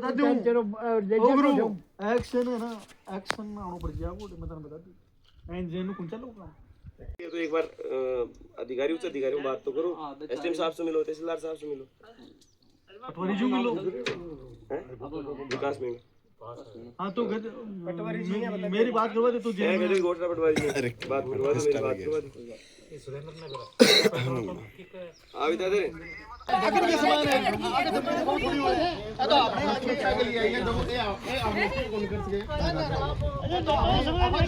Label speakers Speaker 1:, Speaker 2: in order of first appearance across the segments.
Speaker 1: बता दूं
Speaker 2: चलो
Speaker 1: ओ गुरु एक्शन है ना एक्शन में आनो पड़ जाएगा मैं तेरे बता दूं एंड जेनु कौन चलो काम
Speaker 3: ये तो एक बार अधिकारी उच्च अधिकारी में बात तो करो, एसडीएम साहब से मिलो, तहसीलदार साहब से मिलो,
Speaker 1: पटवारी जी मिलो
Speaker 3: विकास में
Speaker 1: हाँ तो पटवारी जी मेरी बात करवा दे तू
Speaker 3: जय गणेश गोठरा पटवारी जी बात करवा दो, मेरी बात करवा दो। अभी बता दे
Speaker 1: अगर ये समान है अगर तो मेरे बहुत बड़ी हो है तो आपने आज बच्चा के लिए आई है तो ये आपने कौन कर सके अरे तो आप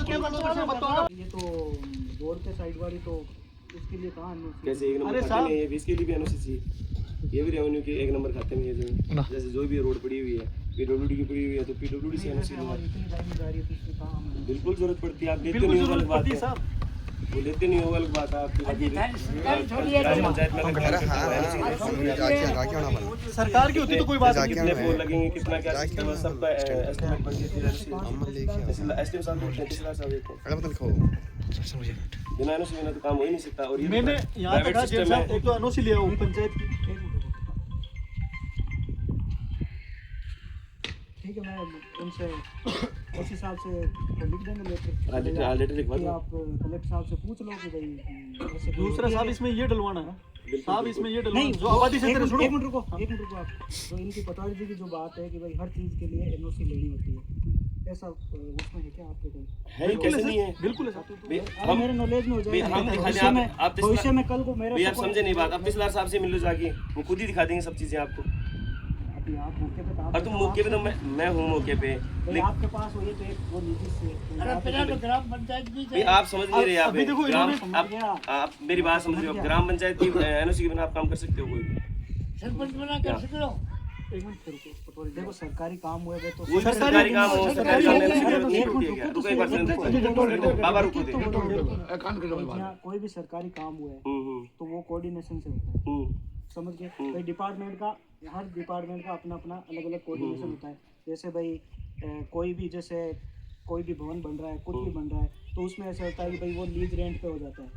Speaker 1: क्या बताओ ये तो रोड पे साइड वाली तो उसके लिए कहां अनुसूची
Speaker 3: कैसे एक नंबर खाते में है, इसके लिए भी अनुसूची ये भी रेवेन्यू के एक नंबर खाते में है जो जैसे जो भी रोड पड़ी हुई है पीडब्ल्यूडी की पड़ी हुई है तो पीडब्ल्यूडी से अनुसूची
Speaker 1: इतनी जिम्मेदारी है तो इसमें कहां
Speaker 3: बिल्कुल जरूरत पड़ती है, आप देते नहीं हो अलग बात है साहब, वो लेते नहीं हो अलग बात है आपकी
Speaker 1: सरकार की होती तो कोई बात नहीं,
Speaker 3: कितने फोन लगेंगे कितना क्या सिस्टम है सबका एस्टिमेट बन के एसडीएम साहब को तहसीलदार साहब देखो बिना एनओसी बिना तो काम हो ही नहीं सकता। और ये
Speaker 1: मैंने यहाँ तक कहा जेल साहब एक तो एनओसी लिया हूँ पंचायत की, ठीक है मैं उनसे ओसी साहब से लिख देंगे
Speaker 3: लेटर लिखवा दो
Speaker 1: आप कलेक्टर साहब से पूछ लो कि भाई दूसरा साहब इसमें ये डलवाना है साहब इसमें ये डलवाना जो आबादी से तेरे सुनो एक मिनट रुको आप तो इनकी पटवारी जी की जो बात है कि भाई हर चीज के लिए एनओसी लेनी होती है ऐसा उसमें है क्या आपके कोई
Speaker 3: है कैसे नहीं है
Speaker 1: बिल्कुल है हम मेरे नॉलेज में हो जाएगा भविष्य में कल को मेरे
Speaker 3: आप समझे नहीं बात, आप तहसीलदार साहब से मिल लो जाके वो खुद ही दिखा देंगे सब चीजें आपको।
Speaker 1: अभी आप मौके पे
Speaker 3: और तुम मौके पे तो मैं हूँ मौके पे
Speaker 1: आपके पास हो ये तो एक वो निजी से अरे ग्राम पंचायत भी
Speaker 3: आप समझ नहीं रहे
Speaker 1: अभी देखो
Speaker 3: आप मेरी बात समझ रहे हो, ग्राम पंचायत की एनओसी के बिना आप काम कर सकते हो, कोई भी
Speaker 2: सरपंच बना कर सकते हो।
Speaker 1: एक मिनट रुको देखो सरकारी काम हुए तो
Speaker 3: वो सरकारी काम हो सरकारी काम नहीं रुकिए क्या रुको एक बार बाबा रुको दे
Speaker 1: कोई भी सरकारी काम हुआ है तो वो कोऑर्डिनेशन से होता है समझ गए भाई डिपार्टमेंट का हर डिपार्टमेंट का अपना अपना अलग अलग कोऑर्डिनेशन होता है जैसे भाई कोई भी जैसे कोई भी भवन बन रहा है कुछ भी बन रहा है तो उसमें ऐसा होता है कि भाई वो लीज रेंट पे हो जाता है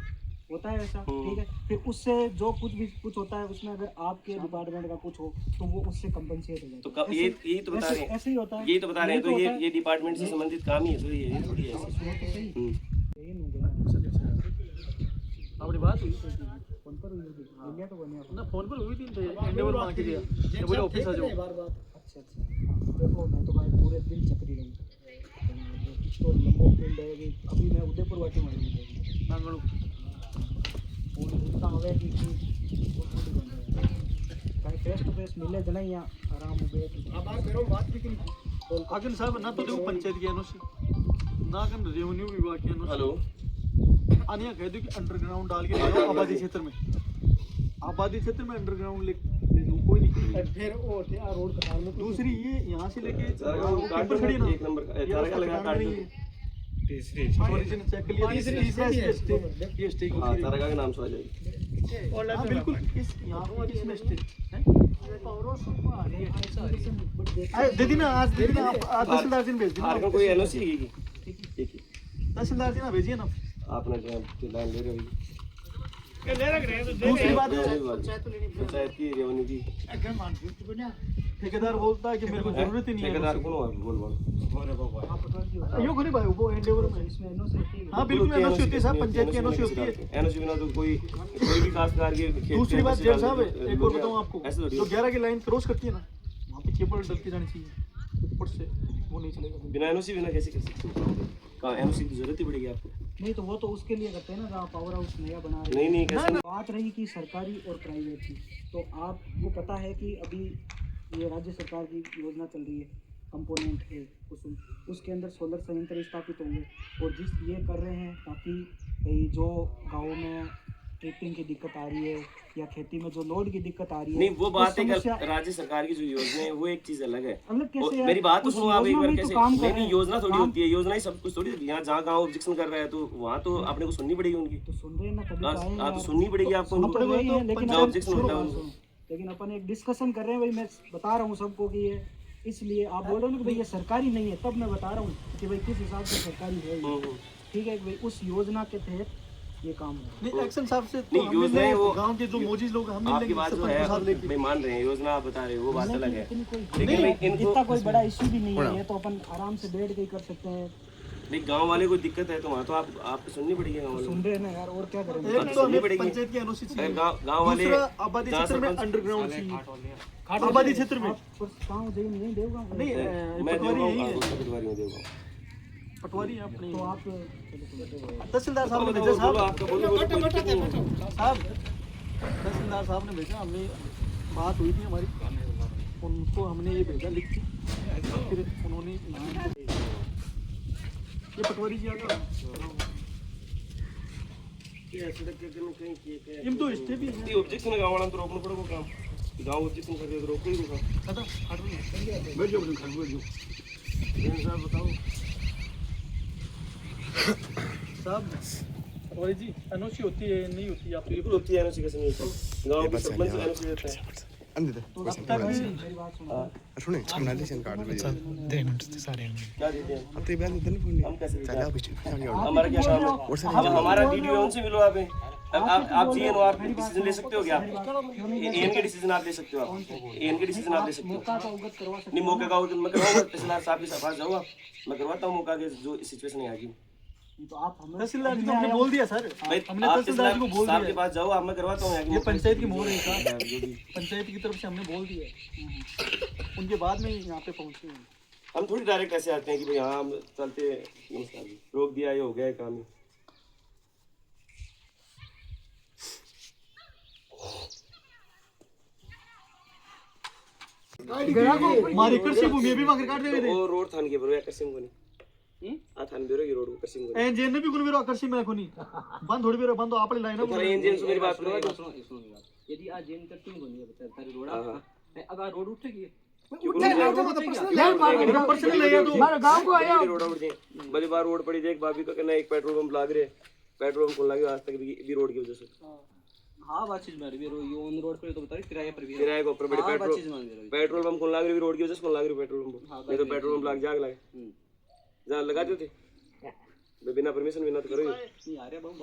Speaker 1: ऐसा ठीक है फिर उससे जो कुछ होता है उसमें अगर आपके डिपार्टमेंट का कुछ हो तो वो उससे कंपनसेट हो जाता है
Speaker 3: तो यही तो बता रहे हैं
Speaker 1: ऐसे ही होता है
Speaker 3: यही तो बता रहे हैं तो ये डिपार्टमेंट से संबंधित काम ही है तो ये थोड़ी है
Speaker 1: अपनी बात हुई फोन पर हुई लिया तो बने ना फोन पर हुई थी तो एंडेवर मांग के दिया बोले ऑफिस आ जाओ अच्छा देखो मैं तो भाई पूरे दिन चक्री रहूं तो लंबो फील्ड है कि अभी मैं उदयपुर वाटी मारूंगा नांगड़ू और इतना हवे कि भाई फेस टू फेस मिले जना या आराम हो गए अब बार करो बात भी नहीं आगे साहब ना तो देखो पंचायत की एनओसी ना कर रेवेन्यू विभाग की एनओसी
Speaker 3: हेलो
Speaker 1: आनिया कह दो कि अंडरग्राउंड डाल के ले आबादी क्षेत्र में अंडरग्राउंड ले दूं कोई नहीं फिर वो थे रोड कतार में दूसरी ये यहां से लेके ऊपर खड़ी ना
Speaker 3: एक नंबर चार का लगा काट दो
Speaker 1: तीसरी ओरिजिन चेक कर लिया तीसरी ये स्टेक
Speaker 3: हां चार का नाम से आ जाएगी
Speaker 1: और बिल्कुल इस यहां पर इसमें स्टेक है दे दी ना आज दे दी ना तहसीलदार जी ने भेज दी
Speaker 3: ना कोई एनओसी है ठीक है
Speaker 1: तहसीलदार जी ने भेजिए ना
Speaker 3: आपने जो लाइन ले रहे हो
Speaker 1: ले रख रहे हैं तो दूसरी बात है
Speaker 3: पंचायत की रेवेन्यू की
Speaker 1: ठेकेदार बोलता है कि मेरे को जरूरत ही नहीं है
Speaker 3: ठेकेदार कौन है बोल
Speaker 1: यो कोनी भाई वो एंडेवर में इसमें एनओसी हां बिल्कुल एनओसी होती है साहब पंचायत की एनओसी होती है
Speaker 3: एनओसी बिना तो कोई भी काश्तकार के
Speaker 1: दूसरी बात जेल साहब एक और बताऊं आपको जो 11 की लाइन क्रॉस करती है ना वहां पे केबल डल के जानी चाहिए ऊपर से वो नहीं चलेगा
Speaker 3: बिना एनओसी बिना कैसे कर सकते हो कहां एनओसी की जरूरत ही पड़ेगी आपको
Speaker 1: नहीं तो वो तो उसके लिए करते हैं ना जहाँ पावर हाउस नया बना रहे
Speaker 3: नहीं कैसे
Speaker 1: बात रही कि सरकारी और प्राइवेट की तो आपको पता है कि अभी ये राज्य सरकार की योजना चल रही है कंपोनेंट है कुसुम उसके अंदर सोलर संयंत्र स्थापित होंगे और जिस ये कर रहे हैं ताकि भाई जो गाँव में ट्रिपिंग की दिक्कत आ रही है या खेती में जो लोड की दिक्कत आ रही है
Speaker 3: नहीं वो बात है राज्य सरकार की जो योजना है वो एक चीज अलग है
Speaker 1: अलग कैसे
Speaker 3: मेरी बात तो सुनो आप एक बार कैसे नहीं योजना थोड़ी होती है योजना ही सब कुछ थोड़ी यहाँ जहाँ गाँव ऑब्जेक्शन कर रहा है तो वहाँ तो आपने को सुननी पड़ेगी उनकी
Speaker 1: तो सुन रहे हैं ना कभी
Speaker 3: तो सुननी पड़ेगी आपको ऑब्जेक्शन होता है
Speaker 1: लेकिन अपन एक डिस्कशन कर रहे हैं भाई मैं बता रहा हूँ सबको कि ये इसलिए आप बोल रहे हो ना कि भाई ये सरकारी नहीं है तब मैं बता रहा हूँ कि भाई किस हिसाब से सरकारी है ठीक है भाई उस योजना के तहत ये काम है।
Speaker 4: नहीं एक्शन साहब से तो
Speaker 3: नहीं, योजना है वो
Speaker 4: गांव के जो मौजूद लोग हम
Speaker 3: आपकी बात जो है मैं मान रहे हैं, योजना आप बता रहे हो वो बात अलग है, लेकिन इनको
Speaker 1: इतना कोई बड़ा इश्यू भी नहीं है, ये तो अपन आराम से बैठ के ही कर सकते हैं।
Speaker 3: नहीं, गांव वाले को दिक्कत है तो वहाँ तो आपको सुननी पड़ेगी, गांव वाले
Speaker 1: सुन रहे हैं ना यार, और क्या करेंगे।
Speaker 4: एक तो हमें पंचायत की एनओसी चाहिए,
Speaker 3: गांव वाले
Speaker 4: दूसरा आबादी क्षेत्र में अंडरग्राउंड चाहिए, आबादी क्षेत्र में
Speaker 1: गाँव जाइए नहीं देगा
Speaker 4: नहीं
Speaker 3: मैं
Speaker 4: पटवारी यही है,
Speaker 3: पटवारी में देगा,
Speaker 4: पटवारी है अपनी।
Speaker 1: तो आप
Speaker 4: तहसीलदार साहब ने भेजा
Speaker 3: बोलो
Speaker 4: साहब
Speaker 3: आपका बोलो
Speaker 4: साहब तहसीलदार साहब ने भेजा, हमें बात हुई थी हमारी, उनको हमने ये भेजा लिख के, फिर उन्होंने ये पटवारी जी आ गया इम तो इस्ते भी है
Speaker 3: ऑब्जेक्शन गाँव वाला तो रोकना पड़ेगा काम, गाँव ऑब्जेक्शन कर दिया तो रोको ही रोका।
Speaker 4: खाता हट बैठ जाओ बैठ जाओ
Speaker 3: साहब बताओ
Speaker 4: साहब पटवारी जी एनओसी होती है नहीं होती आप
Speaker 3: बिल्कुल होती है, एनओसी कैसे नहीं होती, गाँव के सरपंच एनओसी देता है।
Speaker 1: मेरी बात सुनो,
Speaker 5: सुने एनालिसिस कार्ड में
Speaker 3: क्या देते हैं
Speaker 5: अते बयान देते नहीं फोन
Speaker 3: हम कैसे
Speaker 5: चला
Speaker 3: देते हैं?
Speaker 5: पीछे
Speaker 3: हमारा क्या काम है? जब हमारा डीडी है उनसे मिलो आप जीएन हो, आप डिसीजन ले सकते हो क्या? एएन के डिसीजन आप ले सकते हो, आप एएन के डिसीजन आप ले सकते हो।
Speaker 1: मौका का अवगत करवा सकते
Speaker 3: नहीं, मौके का अवगत मैं करवाऊंगा, तहसीलदार साहब के पास जाऊंगा, मैं करवाता हूँ मौका के जो सिचुएशन है आगे।
Speaker 1: हैं। तो आप हमें
Speaker 4: तहसीलदार जी को हमने बोल दिया सर,
Speaker 3: भाई
Speaker 4: हमने
Speaker 3: आप
Speaker 4: तहसीलदार जी को बोल
Speaker 3: साहब के
Speaker 4: दिया,
Speaker 3: पास जाओ, आप मैं करवाता हूँ
Speaker 4: ये पंचायत की मोहर है साहब,
Speaker 3: जो भी
Speaker 4: पंचायत की तरफ से हमने बोल दिया है, उनके बाद में यहाँ पे पहुँचते हैं।
Speaker 3: हम थोड़ी डायरेक्ट ऐसे आते हैं कि भाई हाँ हम चलते नमस्कार जी, रोक दिया ये हो गया है काम ही।
Speaker 4: हमारी कृषि भूमि भी मगर काट देवे
Speaker 3: वो रोड थान के बरो करसिम को नहीं आ थान बेरो ये रोड को करसिम को
Speaker 4: एन जेन ने भी कोन बेरो आकर्षि में कोनी बंद थोड़ी बेरो बंद आप लाइन
Speaker 3: तो इंजन से मेरी बात करो
Speaker 6: यदि आज जेन करती हूं नहीं बता तारी रोड अगर रोड उठेगी
Speaker 4: पर्सनल है तो
Speaker 6: हमारे गांव को आया
Speaker 3: रोड उड़ जाए बड़ी बार रोड पड़ी देख भाभी का कहना एक पेट्रोल पंप लाग रहे, पेट्रोल पंप खोल लागे आज तक भी रोड की वजह से।
Speaker 6: हां बात चीज मारी ये ऑन रोड पे तो बता रही किराए पर भी
Speaker 3: किराए के ऊपर बड़ी
Speaker 6: चीज मांग रही
Speaker 3: पेट्रोल पंप खोल लाग रहे, रोड की वजह से खोल लाग रहे पेट्रोल पंप, नहीं तो पेट्रोल पंप लाग जाग लागे जहाँ लगा देते बिना परमिशन बिना तो करो
Speaker 6: नहीं आ रहे बहुत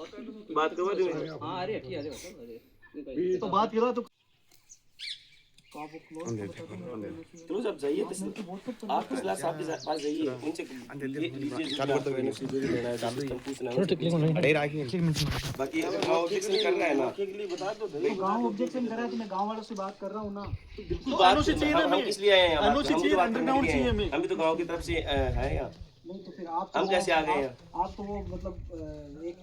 Speaker 3: बात करवा दूंगा।
Speaker 6: हां अरे ठीक है अरे
Speaker 4: तो बात करा तो
Speaker 3: चलो जब जाइए आप तहसीलदार साहब के पास जाइए, उनसे लीजिए जो भी लेना है पूछना है,
Speaker 5: अरे राखी
Speaker 3: बाकी हम ऑब्जेक्शन कर रहे हैं ना
Speaker 1: गाँव ऑब्जेक्शन कर रहा है तो मैं गाँव वालों से बात कर रहा हूँ ना।
Speaker 3: बात हम किस लिए आए हैं, हम
Speaker 4: एनओसी चाहिए, अंडरग्राउंड चाहिए हमें।
Speaker 3: हम भी तो गांव की तरफ से हैं यहाँ,
Speaker 1: नहीं तो फिर आप
Speaker 3: हम कैसे आ गए हैं?
Speaker 1: आप तो वो मतलब एक